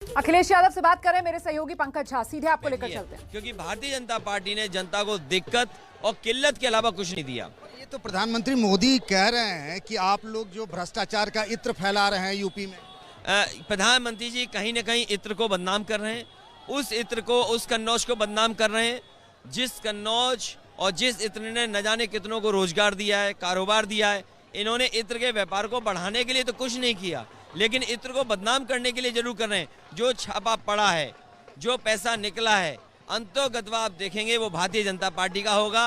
अखिलेश यादव से बात करें मेरे सहयोगी पंकज झा, सीधे आपको लेकर चलते हैं। क्योंकि भारतीय जनता पार्टी ने जनता को दिक्कत और किल्लत के अलावा कुछ नहीं दिया। ये तो प्रधानमंत्री मोदी कह रहे हैं कि आप लोग जो भ्रष्टाचार का इत्र फैला रहे हैं यूपी में। प्रधानमंत्री जी कहीं न कहीं इत्र को बदनाम कर रहे हैं, उस इत्र को, उस कन्नौज को बदनाम कर रहे हैं जिस कन्नौज और जिस इत्र ने न जाने कितनों को रोजगार दिया है, कारोबार दिया है। इन्होंने इत्र के व्यापार को बढ़ाने के लिए तो कुछ नहीं किया, लेकिन इत्र को बदनाम करने के लिए जरूर कर रहे हैं। जो छापा पड़ा है, जो पैसा निकला है, अंतोगत्वा आप देखेंगे वो भारतीय जनता पार्टी का होगा।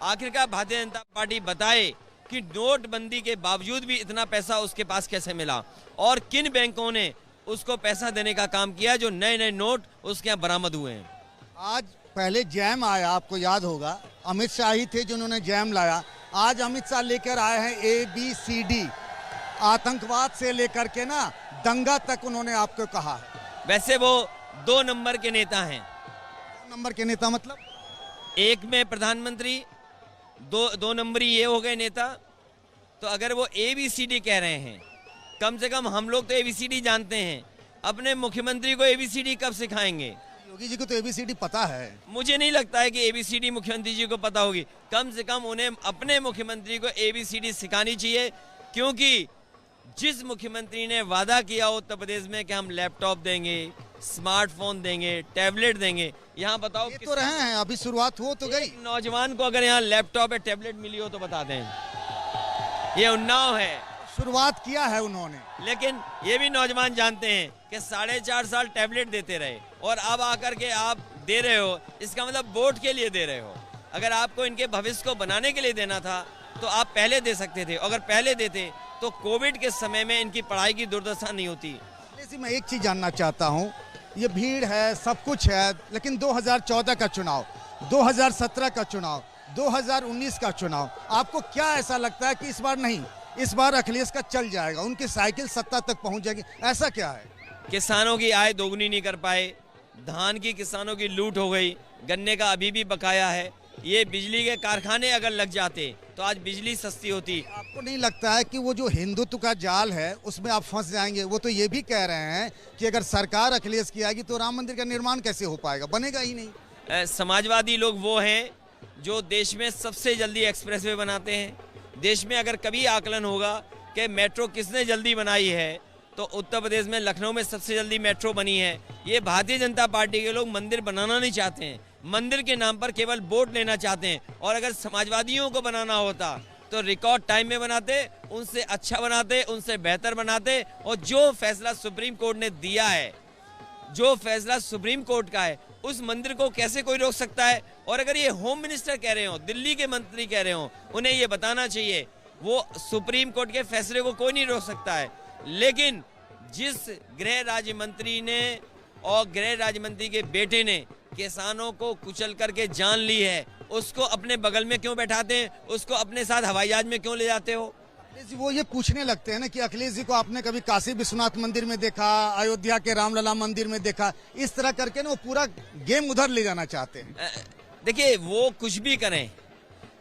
आखिरकार भारतीय जनता पार्टी बताए कि नोटबंदी के बावजूद भी इतना पैसा उसके पास कैसे मिला और किन बैंकों ने उसको पैसा देने का काम किया, जो नए नए नोट उसके यहाँ बरामद हुए हैं। आज पहले जैम आया, आपको याद होगा, अमित शाह ही थे जिन्होंने जैम लाया। आज अमित शाह लेकर आए हैं ABCD, आतंकवाद से लेकर के ना दंगा तक उन्होंने आपको कहा है। वैसे वो 2 नंबर के नेता हैं। 2 नंबर के नेता मतलब? एक में प्रधानमंत्री, दो नंबरी ये हो गए नेता। तो अगर वो ABCD कह रहे हैं, कम से कम हम लोग तो ABCD जानते हैं, अपने मुख्यमंत्री को ABCD कब सिखाएंगे? योगी जी को तो ABCD पता है। मुझे नहीं लगता है कि ABCD मुख्यमंत्री जी को पता होगी। कम से कम उन्हें अपने मुख्यमंत्री को ABCD सिखानी चाहिए, क्योंकि जिस मुख्यमंत्री ने वादा किया उत्तर प्रदेश में कि हम लैपटॉप देंगे, स्मार्टफोन देंगे, टैबलेट देंगे, यहाँ बताओ ये तो रहे हैं, अभी शुरुआत हो तो गई। नौजवान को अगर यहाँ लैपटॉप या टैबलेट मिली हो तो बता दें। ये उन्नाव है, शुरुआत किया है उन्होंने, लेकिन ये भी नौजवान जानते हैं कि 4.5 साल टैबलेट देते रहे और अब आकर के आप दे रहे हो, इसका मतलब वोट के लिए दे रहे हो। अगर आपको इनके भविष्य को बनाने के लिए देना था तो आप पहले दे सकते थे। अगर पहले देते तो कोविड के समय में इनकी पढ़ाई की दुर्दशा नहीं होती। मैं एक चीज जानना चाहता हूँ, ये भीड़ है, सब कुछ है, लेकिन 2014 का चुनाव, 2017 का चुनाव, 2019 का चुनाव, आपको क्या ऐसा लगता है कि इस बार नहीं, इस बार अखिलेश का चल जाएगा, उनकी साइकिल सत्ता तक पहुंच जाएगी, ऐसा क्या है? किसानों की आय दोगुनी नहीं कर पाए, धान की किसानों की लूट हो गई, गन्ने का अभी भी बकाया है। ये बिजली के कारखाने अगर लग जाते तो आज बिजली सस्ती होती। आपको नहीं लगता है कि वो जो हिंदुत्व का जाल है उसमें आप फंस जाएंगे? वो तो ये भी कह रहे हैं कि अगर सरकार अखिलेश की आएगी तो राम मंदिर का निर्माण कैसे हो पाएगा, बनेगा ही नहीं। समाजवादी लोग वो हैं जो देश में सबसे जल्दी एक्सप्रेसवे बनाते हैं। देश में अगर कभी आकलन होगा कि मेट्रो किसने जल्दी बनाई है तो उत्तर प्रदेश में लखनऊ में सबसे जल्दी मेट्रो बनी है। ये भारतीय जनता पार्टी के लोग मंदिर बनाना नहीं चाहते हैं, मंदिर के नाम पर केवल वोट लेना चाहते हैं। और अगर समाजवादियों को बनाना होता तो रिकॉर्ड टाइम में बनाते, उनसे अच्छा बनाते, उनसे बेहतर बनाते। और जो फैसला सुप्रीम कोर्ट ने दिया है, जो फैसला सुप्रीम कोर्ट का है, उस मंदिर को कैसे कोई रोक सकता है? और अगर ये होम मिनिस्टर कह रहे हो, दिल्ली के मंत्री कह रहे हो, उन्हें ये बताना चाहिए वो सुप्रीम कोर्ट के फैसले को कोई नहीं रोक सकता है। लेकिन जिस गृह राज्य मंत्री ने और गृह राज्य मंत्री के बेटे ने किसानों को कुचल करके जान ली है, उसको अपने बगल में क्यों बैठाते हैं? उसको अपने साथ हवाई जहाज में क्यों ले जाते हो? वो ये पूछने लगते हैं ना कि अखिलेश जी को आपने कभी काशी विश्वनाथ मंदिर में देखा, अयोध्या के रामलला मंदिर में देखा, इस तरह करके ना वो पूरा गेम उधर ले जाना चाहते हैं। देखिए, वो कुछ भी करें,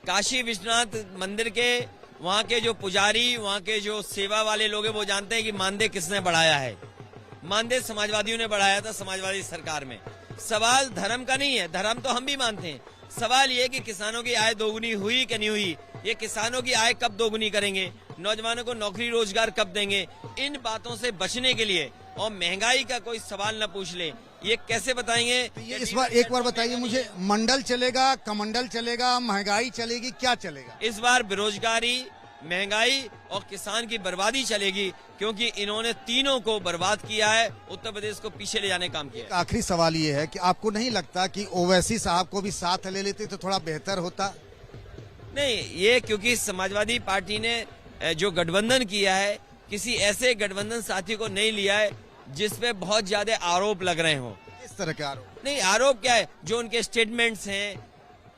काशी विश्वनाथ मंदिर के वहाँ के जो पुजारी, वहाँ के जो सेवा वाले लोग हैं, वो जानते हैं कि मानदेय किसने बढ़ाया है। मानदेय समाजवादियों ने बढ़ाया था, समाजवादी सरकार में। सवाल धर्म का नहीं है, धर्म तो हम भी मानते हैं। सवाल ये कि किसानों की आय दोगुनी हुई कि नहीं हुई, ये किसानों की आय कब दोगुनी करेंगे, नौजवानों को नौकरी रोजगार कब देंगे, इन बातों से बचने के लिए और महंगाई का कोई सवाल न पूछ ले, ये कैसे बताएंगे? ये इस बार एक बार बताइए मुझे, मंडल चलेगा, कमंडल चलेगा, महंगाई चलेगी, क्या चलेगा? इस बार बेरोजगारी, महंगाई और किसान की बर्बादी चलेगी, क्योंकि इन्होंने तीनों को बर्बाद किया है, उत्तर प्रदेश को पीछे ले जाने का काम किया है। आखिरी सवाल ये है कि आपको नहीं लगता कि ओवैसी साहब को भी साथ ले लेते तो थोड़ा बेहतर होता? नहीं, ये क्योंकि समाजवादी पार्टी ने जो गठबंधन किया है, किसी ऐसे गठबंधन साथी को नहीं लिया है जिसपे बहुत ज्यादा आरोप लग रहे हो। इस तरह के आरोप नहीं, आरोप क्या है, जो उनके स्टेटमेंट्स हैं।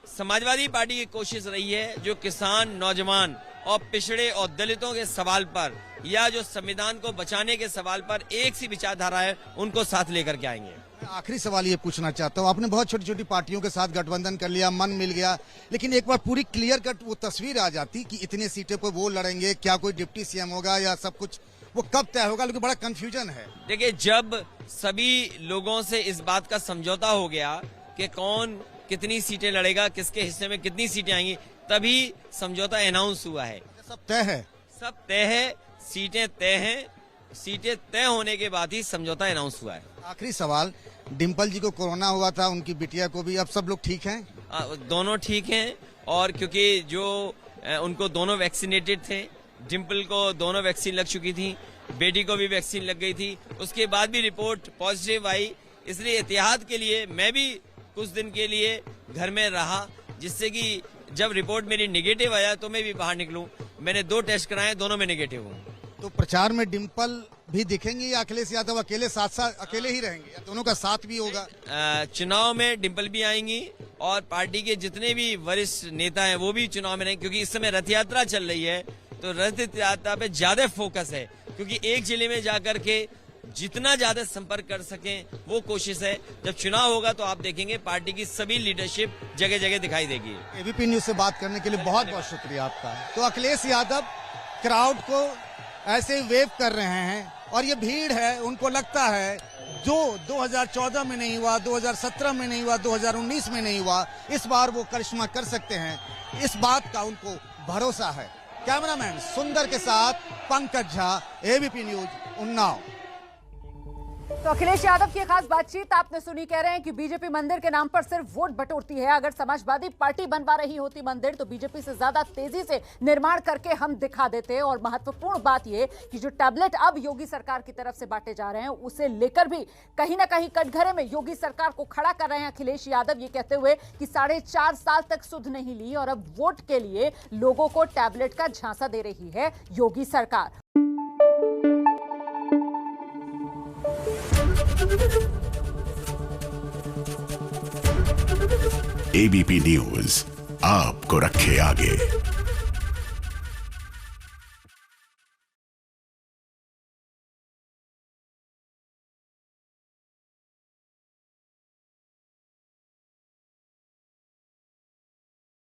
समाजवादी पार्टी की कोशिश रही है जो किसान, नौजवान और पिछड़े और दलितों के सवाल पर या जो संविधान को बचाने के सवाल पर एक सी विचारधारा है, उनको साथ लेकर के आएंगे। आखिरी सवाल ये पूछना चाहता हूँ, आपने बहुत छोटी छोटी पार्टियों के साथ गठबंधन कर लिया, मन मिल गया, लेकिन एक बार पूरी क्लियर कट वो तस्वीर आ जाती कि इतने सीटें पर वो लड़ेंगे, क्या कोई डिप्टी सीएम होगा या सब कुछ वो कब तय होगा, लेकिन बड़ा कंफ्यूजन है। देखिए, जब सभी लोगों से इस बात का समझौता हो गया कि कौन कितनी सीटें लड़ेगा, किसके हिस्से में कितनी सीटें आएंगी, तभी समझौता अनाउंस हुआ है। सब तय है, सब तय है, सीटें तय हैं, सीटें तय होने के बाद ही समझौता अनाउंस हुआ है। आखिरी सवाल, डिम्पल जी को कोरोना हुआ था, उनकी बिटिया को भी, अब सब लोग ठीक हैं? दोनों ठीक हैं, और क्योंकि जो उनको दोनों वैक्सीनेटेड थे, डिम्पल को दोनों वैक्सीन लग चुकी थी, बेटी को भी वैक्सीन लग गई थी, उसके बाद भी रिपोर्ट पॉजिटिव आई, इसलिए एहतियात के लिए मैं भी कुछ दिन के लिए घर में रहा, जिससे कि जब रिपोर्ट मेरी नेगेटिव आया तो मैं भी बाहर निकलूं। मैंने 2 टेस्ट कराए, दोनों में नेगेटिव हूं। तो प्रचार में डिम्पल भी दिखेंगे या अखिलेश यादव अकेले साथ साथ अकेले ही रहेंगे, या दोनों का साथ भी होगा? चुनाव में डिम्पल भी आएंगी और पार्टी के जितने भी वरिष्ठ नेता हैं वो भी चुनाव में रहेंगे, क्योंकि इस समय रथ यात्रा चल रही है, तो रथ यात्रा पे ज्यादा फोकस है, क्योंकि एक जिले में जाकर के जितना ज्यादा संपर्क कर सकें वो कोशिश है। जब चुनाव होगा तो आप देखेंगे पार्टी की सभी लीडरशिप जगह जगह दिखाई देगी। एबीपी न्यूज से बात करने के लिए बहुत बहुत शुक्रिया आपका। तो अखिलेश यादव क्राउड को ऐसे ही वेव कर रहे हैं, और ये भीड़ है, उनको लगता है जो 2014 में नहीं हुआ, 2017 में नहीं हुआ, 2019 में नहीं हुआ, इस बार वो करिश्मा कर सकते हैं, इस बात का उनको भरोसा है। कैमरामैन सुंदर के साथ पंकज झा, एबीपी न्यूज, उन्नाव। तो अखिलेश यादव की खास बातचीत आपने सुनी। कह रहे हैं कि बीजेपी मंदिर के नाम पर सिर्फ वोट बटोरती है। अगर समाजवादी पार्टी बनवा रही होती मंदिर तो बीजेपी से ज्यादा तेजी से निर्माण करके हम दिखा देते। और महत्वपूर्ण बात यह कि जो टैबलेट अब योगी सरकार की तरफ से बांटे जा रहे हैं, उसे लेकर भी कहीं ना कहीं कटघरे में योगी सरकार को खड़ा कर रहे हैं अखिलेश यादव, ये कहते हुए कि 4.5 साल तक सुध नहीं ली और अब वोट के लिए लोगों को टैबलेट का झांसा दे रही है योगी सरकार। एबीपी न्यूज आपको रखे आगे।